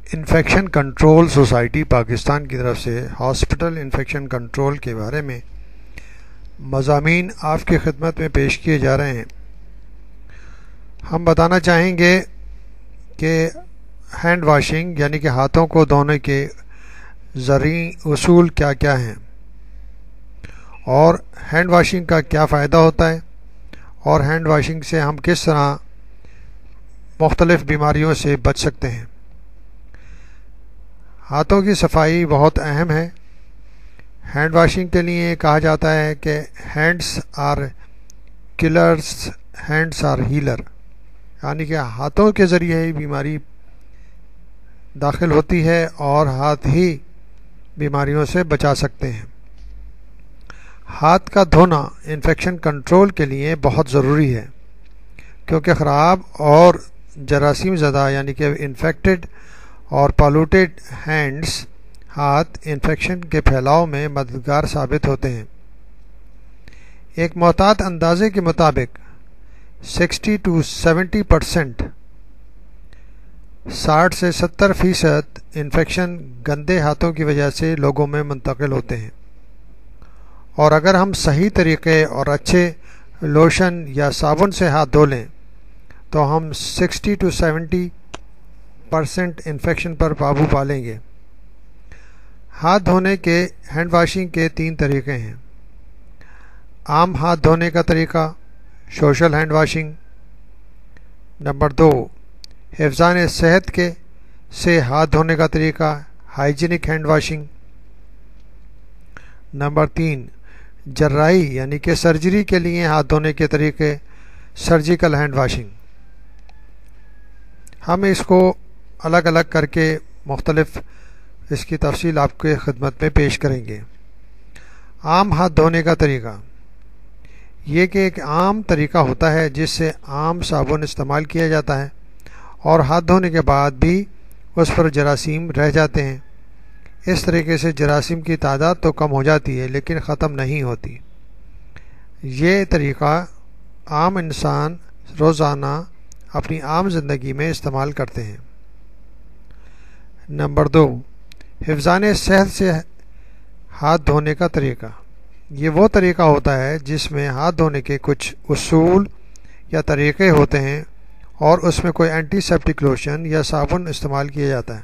Infection control society Pakistan کی طرف سے ہاسپٹل انفیکشن کنٹرول کے بارے میں مضامین آپ کی خدمت میں پیش کیے جا رہے ہیں۔ ہم بتانا چاہیں گے کہ ہینڈ واشنگ یعنی کہ ہاتھوں کو دھونے کے زرعی اصول کیا کیا ہیں اور ہینڈ واشنگ کا کیا فائدہ ہوتا ہے اور ہینڈ واشنگ سے ہم کس طرح مختلف بیماریوں سے بچ سکتے ہیں۔ ہاتھوں کی صفائی بہت اہم ہے۔ ہینڈ واشنگ کے لیے کہا جاتا ہے کہ hands are killers hands are healer, یعنی کہ ہاتھوں کے ذریعے ہی بیماری داخل ہوتی ہے اور ہاتھ ہی بیماریوں سے بچا سکتے ہیں۔ ہاتھ کا دھونا انفیکشن کنٹرول کے لیے بہت ضروری ہے کیونکہ خراب اور جراثیم زدہ یعنی کہ انفیکٹڈ اور پالوٹیڈ ہینڈز ہاتھ انفیکشن کے پھیلاؤ میں مددگار ثابت ہوتے ہیں۔ ایک محتاط اندازے کے مطابق 60 to 70% 60 سے 70% انفیکشن گندے ہاتھوں کی وجہ سے لوگوں میں منتقل ہوتے ہیں، اور اگر ہم صحیح طریقے اور اچھے لوشن یا صابن سے ہاتھ دھو لیں تو ہم 60 to 70% انفیکشن پر قابو پا لیں گے۔ ہاتھ دھونے کے ہینڈ واشنگ کے 3 طریقے ہیں۔ عام ہاتھ دھونے کا طریقہ سوشل ہینڈ واشنگ۔ نمبر 2، حفظان صحت کے سے ہاتھ دھونے کا طریقہ ہائیجینک ہینڈ واشنگ۔ نمبر 3، جراحی یعنی کہ سرجری کے لیے ہاتھ دھونے کے طریقے سرجیکل ہینڈ واشنگ۔ ہم اس کو الگ الگ کر کے مختلف اس کی تفصیل آپ کے خدمت میں پیش کریں گے۔ عام ہاتھ دھونے کا طریقہ یہ کہ ایک عام طریقہ ہوتا ہے جس سے عام صابن استعمال کیا جاتا ہے اور ہاتھ دھونے کے بعد بھی اس پر جراثیم رہ جاتے ہیں۔ اس طریقے سے جراثیم کی تعداد تو کم ہو جاتی ہے لیکن ختم نہیں ہوتی۔ یہ طریقہ عام انسان روزانہ اپنی عام زندگی میں استعمال کرتے ہیں۔ نمبر 2، حفظان صحت سے ہاتھ دھونے کا طریقہ یہ وہ طریقہ ہوتا ہے جس میں ہاتھ دھونے کے کچھ اصول یا طریقے ہوتے ہیں اور اس میں کوئی اینٹی سیپٹک لوشن یا صابن استعمال کیا جاتا ہے۔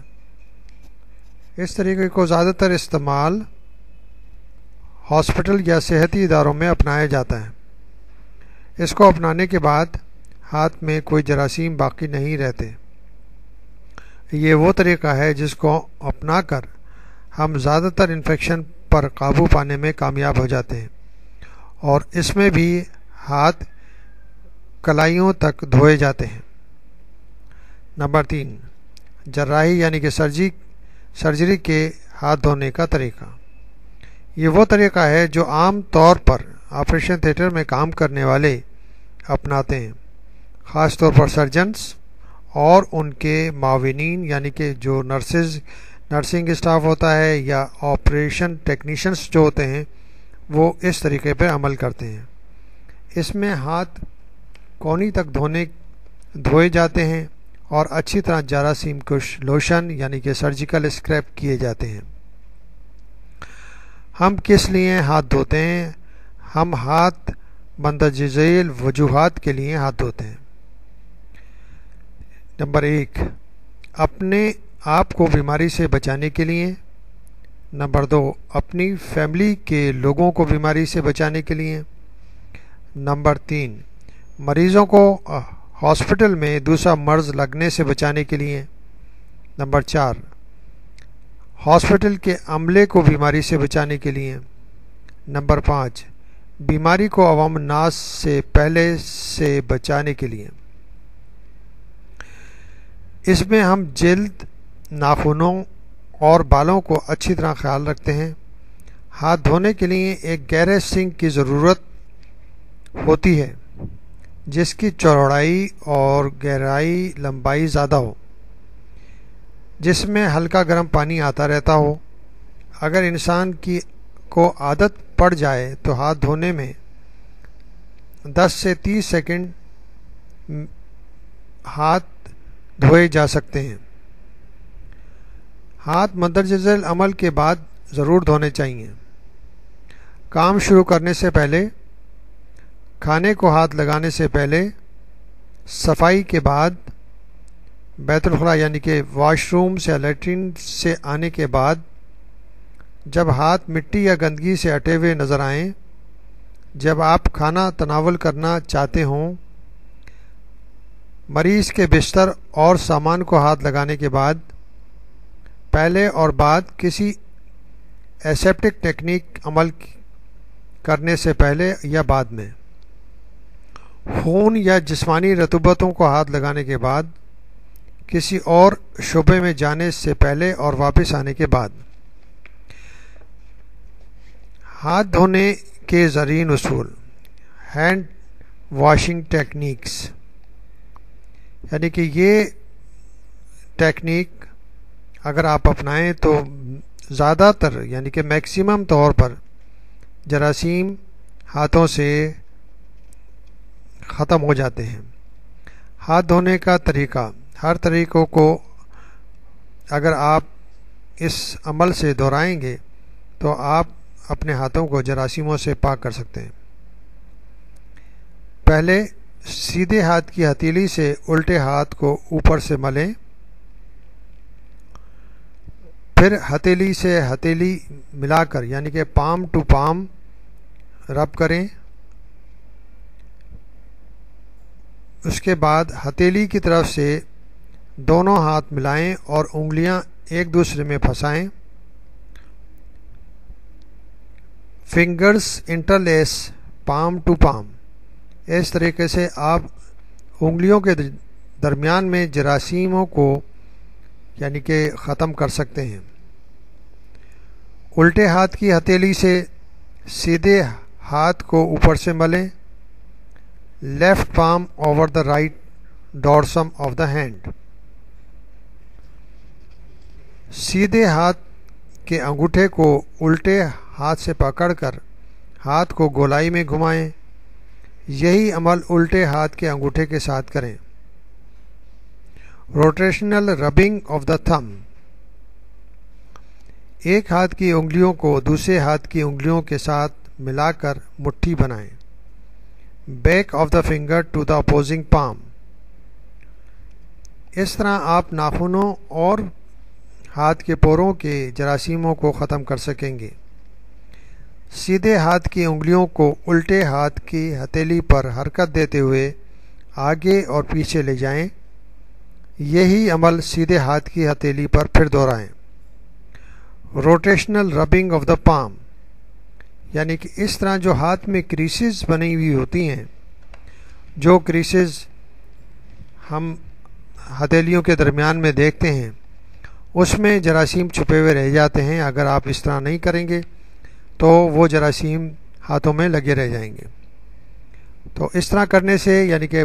اس طریقے کو زیادہ تر استعمال ہاسپٹل یا صحتی اداروں میں اپنایا جاتا ہے۔ اس کو اپنانے کے بعد ہاتھ میں کوئی جراثیم باقی نہیں رہتے۔ یہ وہ طریقہ ہے جس کو اپنا کر ہم زیادہ تر انفیکشن پر قابو پانے میں کامیاب ہو جاتے ہیں، اور اس میں بھی ہاتھ کلائیوں تک دھوئے جاتے ہیں۔ نمبر 3، جراحی یعنی کہ سرجری کے ہاتھ دھونے کا طریقہ یہ وہ طریقہ ہے جو عام طور پر آپریشن تھیٹر میں کام کرنے والے اپناتے ہیں، خاص طور پر سرجنز اور ان کے معاونین یعنی کہ جو نرسنگ اسٹاف ہوتا ہے یا آپریشن ٹیکنیشنز جو ہوتے ہیں وہ اس طریقے پہ عمل کرتے ہیں۔ اس میں ہاتھ کونی تک دھوئے جاتے ہیں اور اچھی طرح جراثیم کش لوشن یعنی کہ سرجیکل اسکریپ کیے جاتے ہیں۔ ہم کس لیے ہاتھ دھوتے ہیں؟ ہم ہاتھ مندرجہ ذیل وجوہات کے لیے ہاتھ دھوتے ہیں۔ نمبر 1، اپنے آپ کو بیماری سے بچانے کے لیے۔ نمبر 2، اپنی فیملی کے لوگوں کو بیماری سے بچانے کے لیے۔ نمبر 3، مریضوں کو ہاسپٹل میں دوسرا مرض لگنے سے بچانے کے لیے۔ نمبر 4، ہاسپٹل کے عملے کو بیماری سے بچانے کے لیے۔ نمبر 5، بیماری کو عوام الناس سے پہلے سے بچانے کے لیے۔ اس میں ہم جلد، ناخنوں اور بالوں کو اچھی طرح خیال رکھتے ہیں۔ ہاتھ دھونے کے لیے ایک گہرے سنک کی ضرورت ہوتی ہے جس کی چوڑائی اور گہرائی لمبائی زیادہ ہو، جس میں ہلکا گرم پانی آتا رہتا ہو۔ اگر انسان کو عادت پڑ جائے تو ہاتھ دھونے میں 10 سے 30 سیکنڈ ہاتھ دھوئے جا سکتے ہیں۔ ہاتھ مندرجہ ذیل عمل کے بعد ضرور دھونے چاہیے۔ کام شروع کرنے سے پہلے، کھانے کو ہاتھ لگانے سے پہلے، صفائی کے بعد، بیت الخلاء یعنی کہ واش روم سے یا لیٹرین سے آنے کے بعد، جب ہاتھ مٹی یا گندگی سے ہٹے ہوئے نظر آئیں، جب آپ کھانا تناول کرنا چاہتے ہوں، مریض کے بستر اور سامان کو ہاتھ لگانے کے بعد، پہلے اور بعد کسی ایسیپٹک ٹیکنیک عمل کرنے سے پہلے یا بعد میں، خون یا جسمانی رطوبتوں کو ہاتھ لگانے کے بعد، کسی اور شعبے میں جانے سے پہلے اور واپس آنے کے بعد۔ ہاتھ دھونے کے زرعین اصول، ہینڈ واشنگ ٹیکنیکس، یعنی کہ یہ ٹیکنیک اگر آپ اپنائیں تو زیادہ تر یعنی کہ میکسیمم طور پر جراثیم ہاتھوں سے ختم ہو جاتے ہیں۔ ہاتھ دھونے کا طریقہ، ہر طریقوں کو اگر آپ اس عمل سے دہرائیں گے تو آپ اپنے ہاتھوں کو جراثیموں سے پاک کر سکتے ہیں۔ پہلے سیدھے ہاتھ کی ہتھیلی سے الٹے ہاتھ کو اوپر سے ملیں، پھر ہتھیلی سے ہتھیلی ملا کر یعنی کہ پام ٹو پام رب کریں۔ اس کے بعد ہتھیلی کی طرف سے دونوں ہاتھ ملائیں اور انگلیاں ایک دوسرے میں پھنسائیں۔ فنگرز انٹرلیس پام ٹو پام، اس طریقے سے آپ انگلیوں کے درمیان میں جراثیموں کو یعنی کہ ختم کر سکتے ہیں۔ الٹے ہاتھ کی ہتھیلی سے سیدھے ہاتھ کو اوپر سے ملیں، left palm over the right dorsum of the hand. سیدھے ہاتھ کے انگوٹھے کو الٹے ہاتھ سے پکڑ کر ہاتھ کو گولائی میں گھمائیں۔ یہی عمل الٹے ہاتھ کے انگوٹھے کے ساتھ کریں۔ روٹیشنل ربنگ آف دا تھم، ایک ہاتھ کی انگلیوں کو دوسرے ہاتھ کی انگلیوں کے ساتھ ملا کر مٹھی بنائیں۔ Back of the finger to the opposing palm, اس طرح آپ ناخنوں اور ہاتھ کے پوروں کے جراثیموں کو ختم کر سکیں گے۔ سیدھے ہاتھ کی انگلیوں کو الٹے ہاتھ کی ہتھیلی پر حرکت دیتے ہوئے آگے اور پیچھے لے جائیں۔ یہی عمل سیدھے ہاتھ کی ہتھیلی پر پھر دہرائیں۔ Rotational rubbing of the palm, یعنی کہ اس طرح جو ہاتھ میں کریسز بنی ہوئی ہوتی ہیں، جو کریسز ہم ہتھیلیوں کے درمیان میں دیکھتے ہیں، اس میں جراثیم چھپے ہوئے رہ جاتے ہیں۔ اگر آپ اس طرح نہیں کریں گے تو وہ جراثیم ہاتھوں میں لگے رہ جائیں گے۔ تو اس طرح کرنے سے یعنی کہ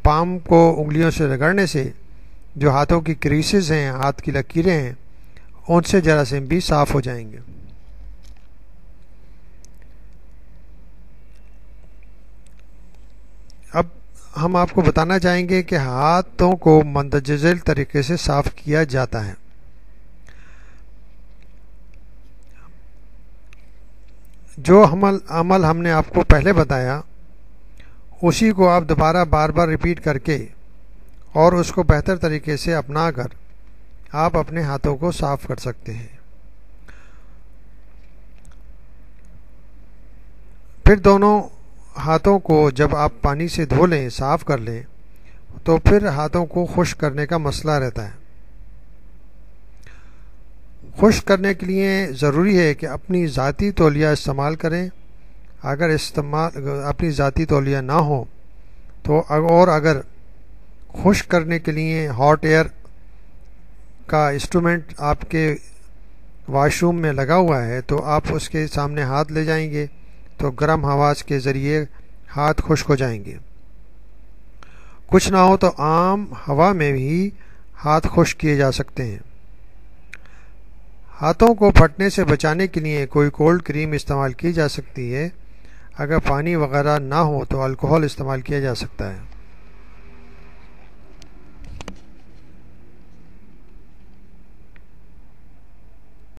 پام کو انگلیوں سے رگڑنے سے جو ہاتھوں کی کریسز ہیں، ہاتھ کی لکیریں ہیں، ان سے جراثیم بھی صاف ہو جائیں گے۔ اب ہم آپ کو بتانا چاہیں گے کہ ہاتھوں کو مندرجہ ذیل طریقے سے صاف کیا جاتا ہے۔ جو عمل ہم نے آپ کو پہلے بتایا، اسی کو آپ دوبارہ بار بار ریپیٹ کر کے اور اس کو بہتر طریقے سے اپنا کر آپ اپنے ہاتھوں کو صاف کر سکتے ہیں۔ پھر دونوں ہاتھوں کو جب آپ پانی سے دھو لیں، صاف کر لیں، تو پھر ہاتھوں کو خشک کرنے کا مسئلہ رہتا ہے۔ خشک کرنے کے لیے ضروری ہے کہ اپنی ذاتی تولیہ استعمال کریں۔ اگر اپنی ذاتی تولیہ نہ ہو تو اور اگر خشک کرنے کے لیے ہاٹ ایئر کا انسٹرومنٹ آپ کے واش روم میں لگا ہوا ہے تو آپ اس کے سامنے ہاتھ لے جائیں گے تو گرم ہوا کے ذریعے ہاتھ خشک ہو جائیں گے۔ کچھ نہ ہو تو عام ہوا میں بھی ہاتھ خشک کیے جا سکتے ہیں۔ ہاتھوں کو پھٹنے سے بچانے کے لیے کوئی کولڈ کریم استعمال کی جا سکتی ہے۔ اگر پانی وغیرہ نہ ہو تو الکوہل استعمال کیا جا سکتا ہے۔